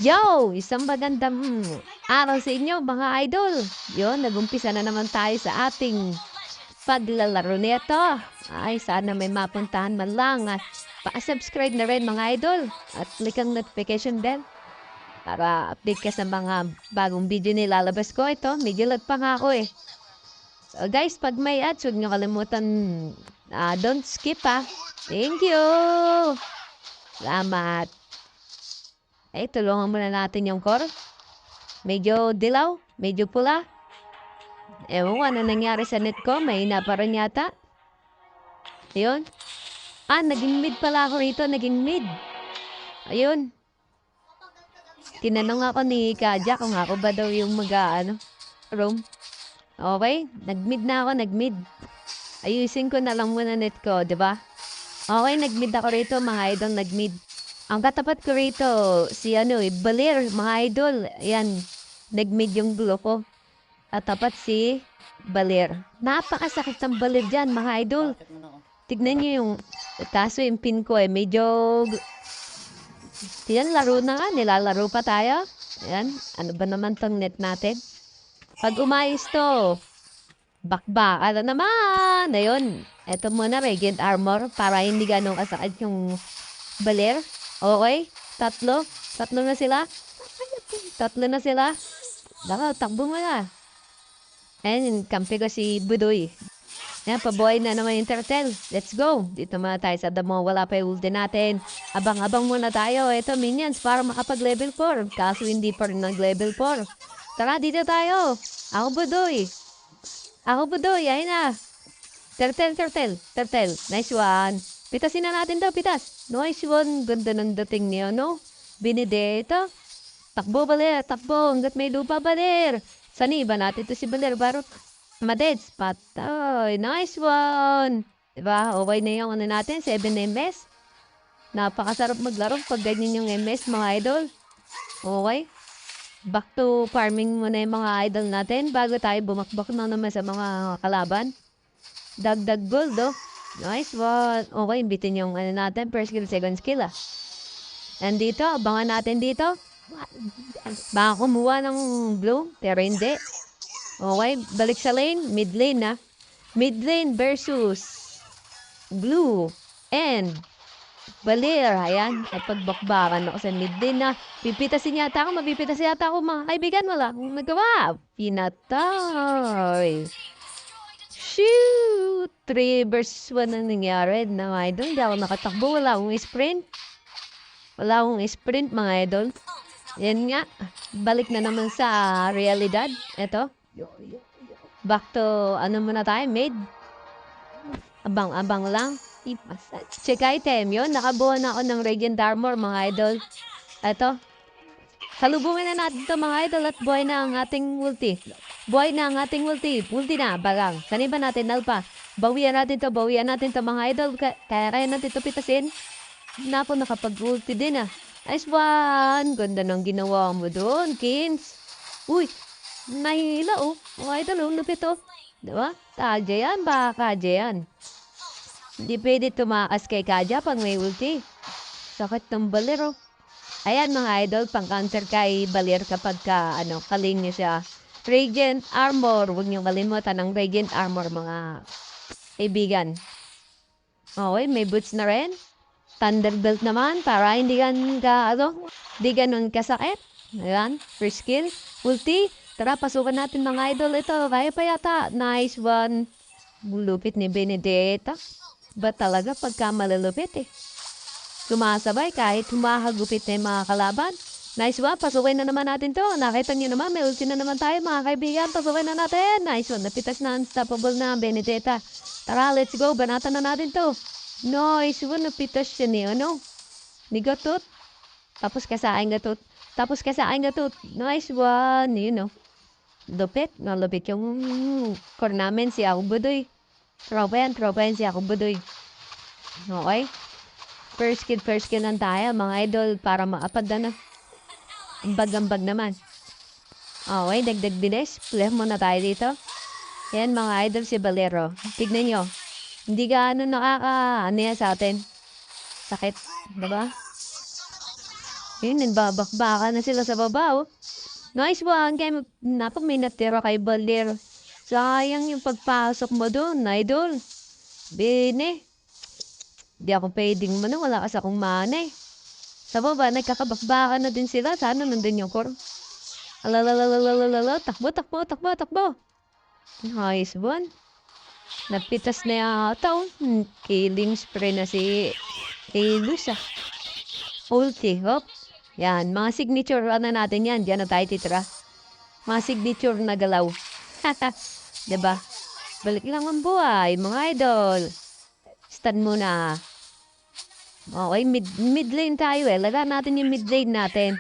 Yo! Isang magandang araw sa inyo mga idol. Yun, nagumpisa na naman tayo sa ating paglalaro nito. Ay, sana may mapuntahan man lang at pa-subscribe na rin mga idol. At click ang notification bell para update ka sa mga bagong video nilalabas ko. Ito, medyo lag pa nga ako eh. So guys, pag may ads, huwag nyo kalimutan, don't skip Thank you! Salamat! Tulungan muna natin yung core. Medyo dilaw, medyo pula. Ewan ko ano nangyari sa net ko, may pa rin yata. Ayun. Naging mid pala ako rito, naging mid. Ayun. Tinanong ako ni Kaja kung ako ba daw yung roam. Okay, nag-mid na ako, nag-mid. Ayusin ko na lang muna net ko, di ba? Okay, nag-mid ako rito, mga idol, nag-mid. Ang katapat ko rito, si Balir, mga idol. Ayan, nag-mid yung dulo ko. At tapat si Balir. Napakasakit ng Balir dyan, mga idol. Tignan nyo yung, kaso yung pin ko medyo, yan, laro na nga, nilalaro pa tayo. Ayan, ano ba naman tong net natin? Pag umayos to, bakbak, ano naman, ayun. Eto muna, Radiant Armor, para hindi ganong kasakit yung Balir. Okay, tatlo na sila. Tatlo na sila. Takbo mo na. Ayan, kampi ko si Budoy. Ayan, pabuhay na naman yung turtle. Let's go. Dito muna tayo sa damo. Wala pa yung ulti natin. Abang-abang muna tayo. Ito, minions, para makapag-level 4. Kaso hindi pa rin nag-level 4. Tara, dito tayo. Ako Budoy. Ayun na. Turtle. Nice one. Pitasin na natin daw, pitas. Nice one. Ganda ng dating niyo, no? Benedetta. Takbo, Balir. Takbo. Hanggat may lupa, Balir. Sani ba natin to si Balir? Barot. Madeds. Patay. Nice one. Diba? Okay na yung natin. 7 MS. Napakasarap maglaro pag ganyan yung MS, mga idol. Okay. Back to farming muna yung mga idol natin bago tayo bumakbak na naman sa mga kalaban. Dagdag gold, oh. Nice one. Okay, imbitin yung natin. First skill, second skill, And dito, abangan natin dito. Baka kumuha ng blue, pero hindi. Okay, balik sa lane. Mid lane, Mid lane versus blue and Balir. Ayan, pagbakbakan ako sa mid lane Pipitasin yata ako, mga kaibigan. Wala akong nagawa. Pinatay. Shoot! 3 versus 1 ang nangyari. Na mga idol, hindi ako nakatakbo. Wala akong sprint, mga idol. Yan nga. Balik na naman sa realidad. Ito. Back to, muna tayo? Mid. Abang-abang lang. Check item. Yun, nakabuo na ako ng Radiant Armor, mga idol. Ito. Salubungin na natin ito, mga idol, at buhay na ang ating ulti. Ulti na, bagang. Saan ba natin, Nalpa? Bawian natin to, mga idol. Kaya natin to pitasin. Napo, nakapag-ulti din, Nice one! Ganda ng ginawa mo doon, Kins. Uy, nahihila, Mga idol, lupit, Diba? Kadya yan, baka kadya yan. Hindi pwede tumakas kay Kadya pag may ulti. Sakit ng Balir, Ayan, mga idol, pang-counter kay Balir kapag kaling niyo siya. Radiant Armor. Huwag niyo kalimutan ang Radiant Armor, mga kaibigan. Okay, may boots na rin. Thunderbelt naman para hindi ganun kasakit. Ayan, first skill. Ulti. Tara, pasukan natin, mga idol. Ito, kaya pa yata. Nice one. Lupit ni Benedetta. Ba talaga pagka malalupit, Sumasabay kahit humahagupit na yung mga kalaban. Nice one. Pasukin na naman natin to. Nakita nyo naman, may ulti na naman tayo, mga kaibigan. Pasukin na natin. Nice one. Napitas na unstoppable na Benedetta. Tara, let's go. Banatan na natin to. Nice one. Napitas siya ni Gatot. Tapos kasain Gatot. Nice one. Lupit. Lupit yung core namin, si Ako Budoy. Tropa yan si Ako Budoy. Okay. First skill lang tayo, mga idol, para maapad na. Ambag naman. Okay, dagdag bilis. Play muna tayo dito. Yan, mga idol, si Balero. Tignan nyo. Hindi sa atin. Sakit, diba? Yun, nagbabakbaka na sila sa baba, oh. Nice one, kaya napag may natira kay Baler. Sayang yung pagpasok mo doon, idol. Bene, di ako pwedeng wala kasi akong mana eh. Sa baba, nagkakabakbaka na din sila. Sana nandun yung core. Alalalalalalalala, takbo, takbo, takbo, takbo. Nice one. Napitas na yata, oh. Killing spray na si Elus, ah. Ulti, hop. Yan, mga signature natin yan. Diyan na tayo titira. Mga signature na galaw. Diba? Balik lang ang buhay, mga idol. Stand muna. Okay, mid lane tayo eh. Laga natin yung mid lane natin.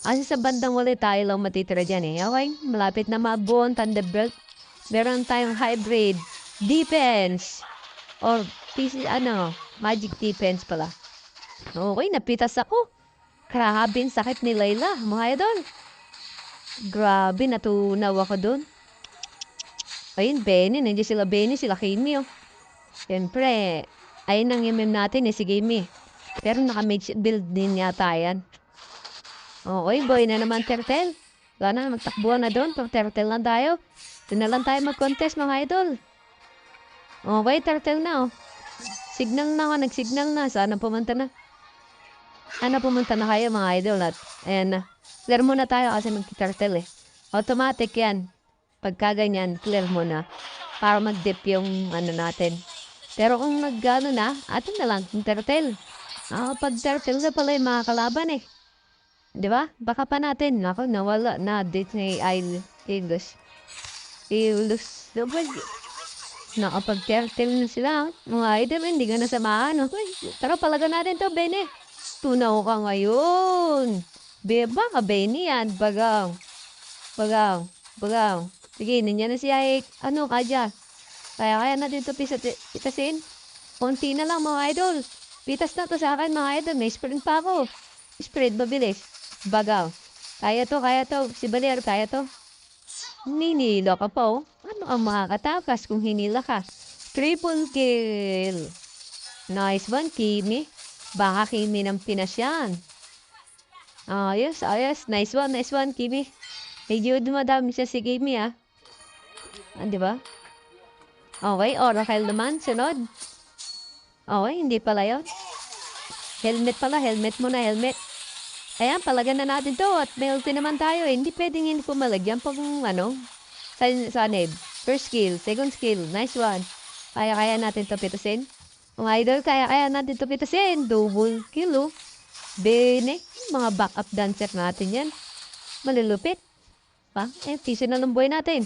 Kasi sa bandang wala tayo lang matitira dyan eh. Okay, malapit na mabuo ang Thunderbelt. Meron tayong hybrid defense. Or magic defense pala. Okay, napitas ako. Grabe, sakit ni Layla, mga idol. Grabe, natunaw ako doon. Ayun, Benny, nandiyan sila Benny, sila Kimi, oh. Siyempre, ayun ang MM natin eh, si Kimi. Pero naka-mage build din yata yan. Okay, boy na naman Turtle. Wala na, magtakbuhan na doon. Turtle lang tayo. Doon na lang tayo mag-contest, mga idol. Okay, Turtle na, oh. Signal na ako, nag-signal na. Sana pumunta na. Pumunta na kayo, mga idol. At, ayan na. Clear muna tayo kasi mag-turtle eh. Automatic yan. Pagka ganyan, clear muna. Para mag-dip yung natin. Pero kung nag-ano na, atin na lang, yung turtle. Pag turtle na pala yung mga kalaban eh. Diba? Baka pa natin. Ako, nawala na. Date ni Ilus. Nakapag-turtle na sila. Mga idol, hindi ka nasamahan. Tara, palagan natin to, Bene. Tunaw ka ngayon. Beba ka, Benny yan. Bagaw. Sige, nandiyan na siya eh. Ka dyan? Kaya natin ito pitasin. Konti na lang, mga idol. Pitas na to sa akin, mga idol. May sprint pa ako. Sprint, mabilis. Bagaw. Kaya to. Si Baler, kaya to. Ninila ka pa, oh. Ano ang makakatakas kung hinila ka? Triple kill. Nice one, Kimi. Baka Kimi ng Pinas yan. Ayos. Nice one, Kimi. Medyo dumadami siya si Kimi, ah. Diba? Okay, Oracle naman. Sunod. Okay, hindi pala yun. Helmet muna, helmet. Ayan, palagan na natin to. At may ulti naman tayo, eh. Hindi pwedeng hindi pumalagyan pag, sa neb. First skill, second skill. Nice one. Kaya natin to pitasin. Mga idol, kaya natin to pitasin. Double kill, oh. Bene, mga backup dancer natin yan. Malulupit. Piso na ng buhay natin.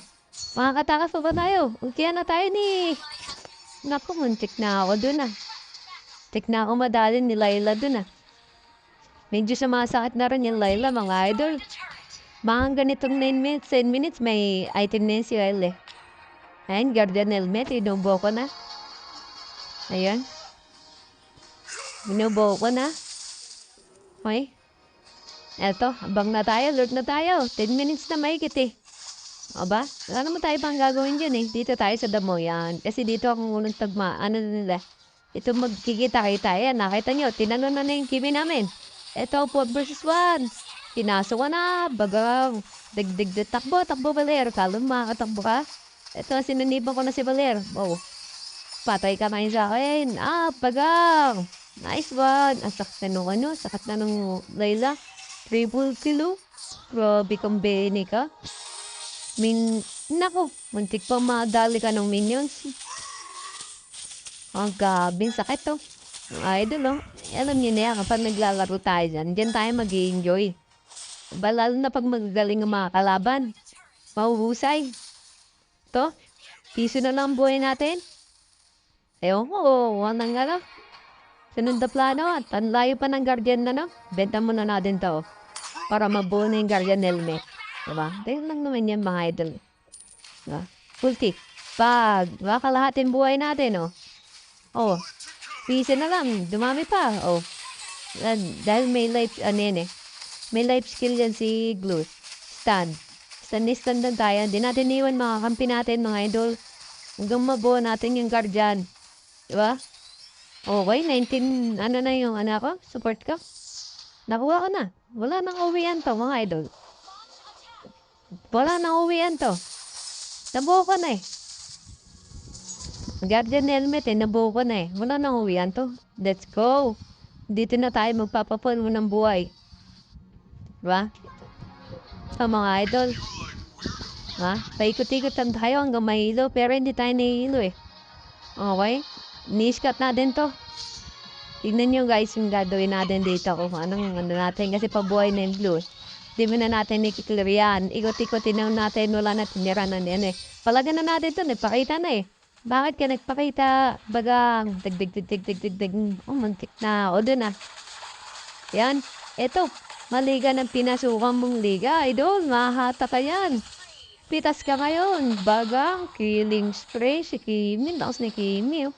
Mga katakas pa ba tayo? Kaya na tayo ni... Naku, muntik na ako dun, ah. Tik na ako madali ni Layla dun, ah. Medyo sumasakit na rin yung Layla, mga idol. Mga ganitong 9 minutes, 10 minutes, may item na yun si Layla, eh. Ayan, Guardian Helmet, inubo ko na. Ayan. Inubo ko na. Okay. Eto, abang na tayo, alert na tayo. 10 minutes na mahigit eh. Aba, wala naman tayo pang gagawin dyan eh. Dito tayo sa damo yan. Kasi dito akong unang tagma. Nila? Ito magkikita-kita. Ayan, nakita nyo. Tinanong na yung Kimi namin. Ito, 4 versus 1. Pinaso ka na. Bagaw. Dagdag. Takbo, Baler. Kalong makakatakbo ka. Ito, sinaniban ko na si Baler. Oh. Patay ka na yun sa akin. Bagaw. Nice one. Sakit na nung sakat na nung Layla. Triple kill. Grabe kang Benny ka. Naku, muntik pa madali ka ng minions. Ang gabing sakit to. Idol, oh. Alam niyo na yan, kapag naglalaro tayo dyan tayo mag-i-enjoy. Lalo na pag magagaling ang mga kalaban. Mahuhusay. To, piso na lang buhay natin. Ewan ko, wanang sunod na plano at ang layo pa ng Guardian na, no? Benta muna natin to. Para mabuo na yung Guardian Helmet. Diba? Dahil lang naman yan, mga idol. Diba? Full tick. Kalahatin buhay natin, oh. Oh. Piso na lang. Dumami pa, oh. Dahil may life, may life skill yan si Glue. Stand lang tayo. Hindi natin iwan mga kampi natin, mga idol. Hanggang mabuo natin yung Guardian. Diba? Okay, 19, na yung ko? Support ko? Nakuha ko na. Wala nang uwian to, mga idol. Wala nang uwian to. Nabuo ko na eh. Guardian helmet eh, nabuo ko na eh. Wala nang uwian to. Let's go. Dito na tayo magpapapuno ng buhay. Diba? Sa mga idol. Ha? Paikot-ikot lang tayo hanggang mahilo, pero hindi tayo nahihilo eh. Okay? Ni-scat natin to. Tignan nyo guys yung gagawin natin dito kung anong ano natin. Kasi pabuhay na yung blue. Di mo na natin ikiklear yan. Ikot-ikotin na natin. Wala na tinira na yan eh. Palagan na natin to. Nagpakita na eh. Bakit ka nagpakita? Bagang. Dig. Oh, mantik na. O dun na. Yan. Eto. Maliga ng pinasukan mong liga. Idol, mahata ka yan. Pitas ka ngayon. Bagang. Killing spray. Si Kimi. Lakas ni Kimi. Oh.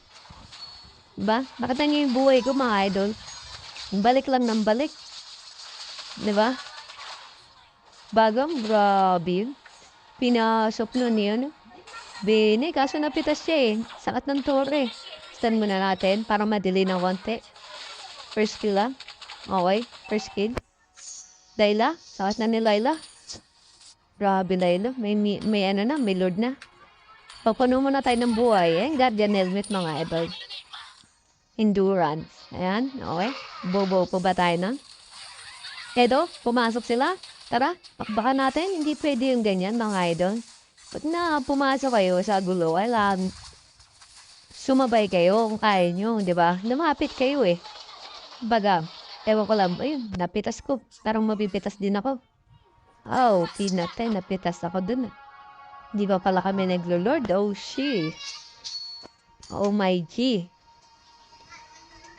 Diba? Nakita niyo yung buhay ko, mga idol. Balik lang ng balik. Diba? Bagang, grabe yun. Pinasok nun yun. Bene, kaso napitas siya eh. Sakat ng tore. Stand muna natin para madili ng konti. First kill lang. Okay, first kill. Layla, sakat na ni Layla. Grabe Layla, may ano na, may lord na. Papuno muna tayo ng buhay eh. Guardian helmet, mga idol. Endurance. Ayan, okay. Bobo po ba tayo na? Edo, pumasok sila. Tara, pakbaka natin. Hindi pwede yung ganyan, mga idol. Pag na pumasok kayo sa gulo, kailangan sumabay kayo kung kaya nyo, di ba? Lumapit kayo eh. Baga, ewan ko lang, ayun, napitas ko. Parang mapipitas din ako. Oh, pinatay, napitas ako dun. Di ba pala kami naglo-lord? Oh, shit. Oh my G.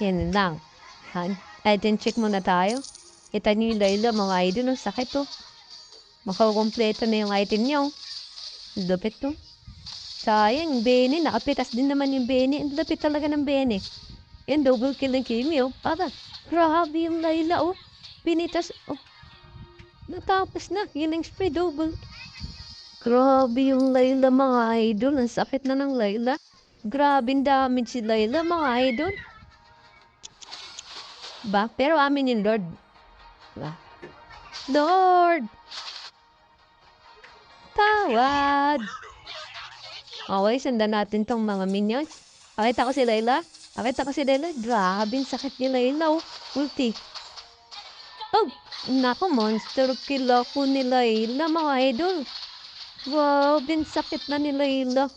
Yan lang. Item check muna tayo. Kita niyo yung Layla, mga idol. Ang sakit to. Makakompleto na yung item niyo. Lupit to. Sayang, Benny. Nakapitas din naman yung Benny. Ang lupit talaga ng Benny. Yan, double kill ng Kimi. Oh. Para, grabe yung Layla. Oh. Pinitas. Oh. Natapos na. Killing spray, double. Grabe yung Layla, mga idol. Ang sakit na ng Layla. Grabe yung damage si Layla, mga idol. Ba? Pero amin yung Lord. Ba? Lord! Tawad! Okay, sundan natin tong mga minions. Pakita ko si Layla. Grabe, sakit ni Layla. Oh. Ulti. Oh! Naku, monster kill ako ni Layla, mga idol. Wow, sakit na ni Layla.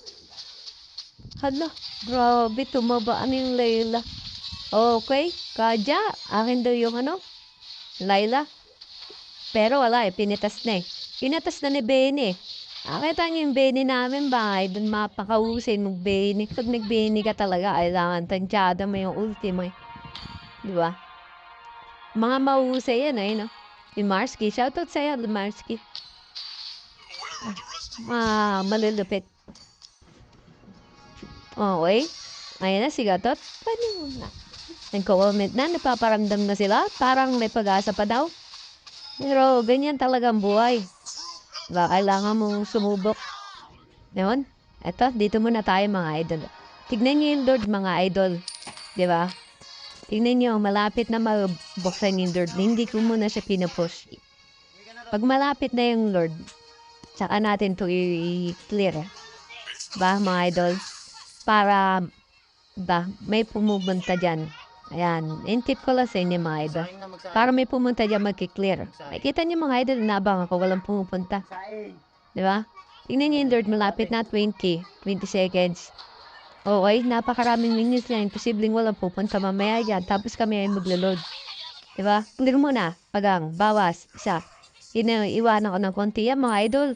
Hala, grabe, tumabaan yung Layla. Okay, Kaja, akin daw yung Layla. Pero wala eh, pinitas na eh. Pinitas na ni Benny. Akita niyo yung Benny namin ba? Ay, dun mapakausin mong Benny. Pag nag-Benny ka talaga, kailangan tansyada mo yung ultimo eh. Di ba? Mga mahusay yan eh, no? Yung Marsky, shoutout sa'yo, Marsky. Malulupit. Okay. Ayan na, si Gatot. Pwede mo na. Nagko-comment na, napaparamdam na sila. Parang may pag-asa pa daw. Pero ganyan talaga ang buhay. Diba? Kailangan mong sumubok. Ngayon, eto, dito muna tayo mga idol. Tignan niyo yung Lord, mga idol. Diba? Tignan niyo, malapit na mabuksan yung Lord. Hindi ko muna siya pinupush. Pag malapit na yung Lord, tsaka natin to i-clear. Diba, mga idol? Para, ba, may pumupunta dyan. Ayan, in-tip ko lang sa inyo mga idol. Para may pumunta dyan magkiklear. Makikita niyo mga idol, nabang ako, walang pumupunta. Diba? Tingnan niyo yung Lord, malapit na 20 seconds. Okay, napakaraming minions lang. Imposibleng walang pupunta mamaya dyan. Tapos kami ay maglo-load. Diba? Clear muna. Pagang, bawas, isa. Iwanan ko ng konti yan mga idol.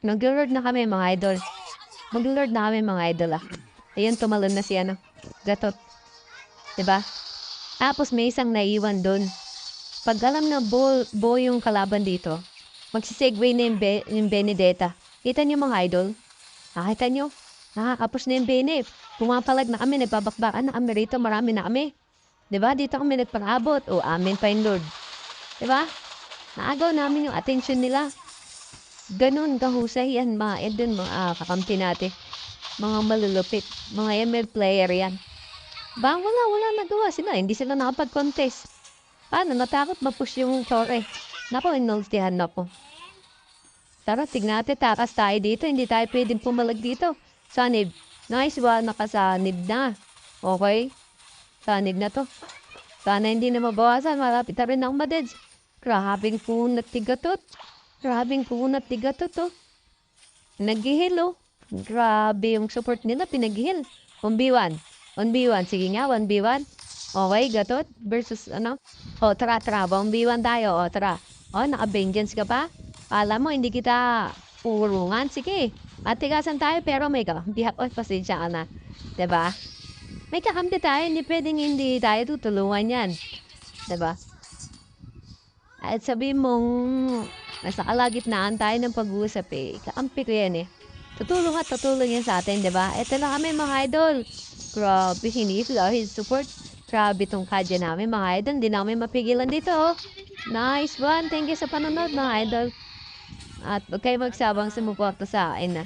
Nag-lord na kami mga idol. Mag-lord na kami mga idol ah. Ayun, tumalon na si Gatot. Diba? Tapos may isang naiwan doon. Pag alam na bo yung kalaban dito, magsisegue na yung Benedetta. Kita niyo mga idol? Nakita niyo? Nakakapos na yung Bene. Pumapalag na kami, nagbabakbakan na kami rito, marami na kami. Diba? Dito kami nagparabot. O, amin pa yung Lord. Diba? Naagaw namin yung attention nila. Ganun, kahusay yan, mga edun, mga kakampi natin. Mga malulupit. Mga ML player yan. Wala nagawa sila. Hindi sila nakapag-contest. Paano? Natakot ma-push yung tore. Naku, inultihan na po. Tara, tignan natin. Takas tayo dito. Hindi tayo pwedeng pumalag dito. Sanib. Nice one. Nakasanib na. Okay? Sanib na to. Sana hindi na mabawasan. Malapit na rin ang madeds. Grabing kunat tigatot. Grabing kunat tigatot to. Nag-heal oh. Grabe yung support nila. Pinag-heal. 1v1. 1v1. Sige nga, 1v1. Okay, gatot. Versus ano? O, tara, tara. 1v1 tayo. O, tara. O, naka-vengeance ka pa? Alam mo, hindi kita purungan. Sige. Matigasan tayo pero may kakampi ako. Pasensya ka na. Diba? May kakampi tayo. Hindi pwedeng hindi tayo tutulungan yan. Diba? At sabi mong nasa kalagitnaan tayo ng pag-uusap eh. Kakampi ko yan eh. Tutulong yan sa atin, diba? Eto lang kami mga idol. Grabe, hinihil his support. Grabe tong kadya namin mga idol. Hindi namin mapigilan dito oh. Nice one. Thank you sa panonood mga idol. At huwag kayo magsabang sumuporta sa akin na.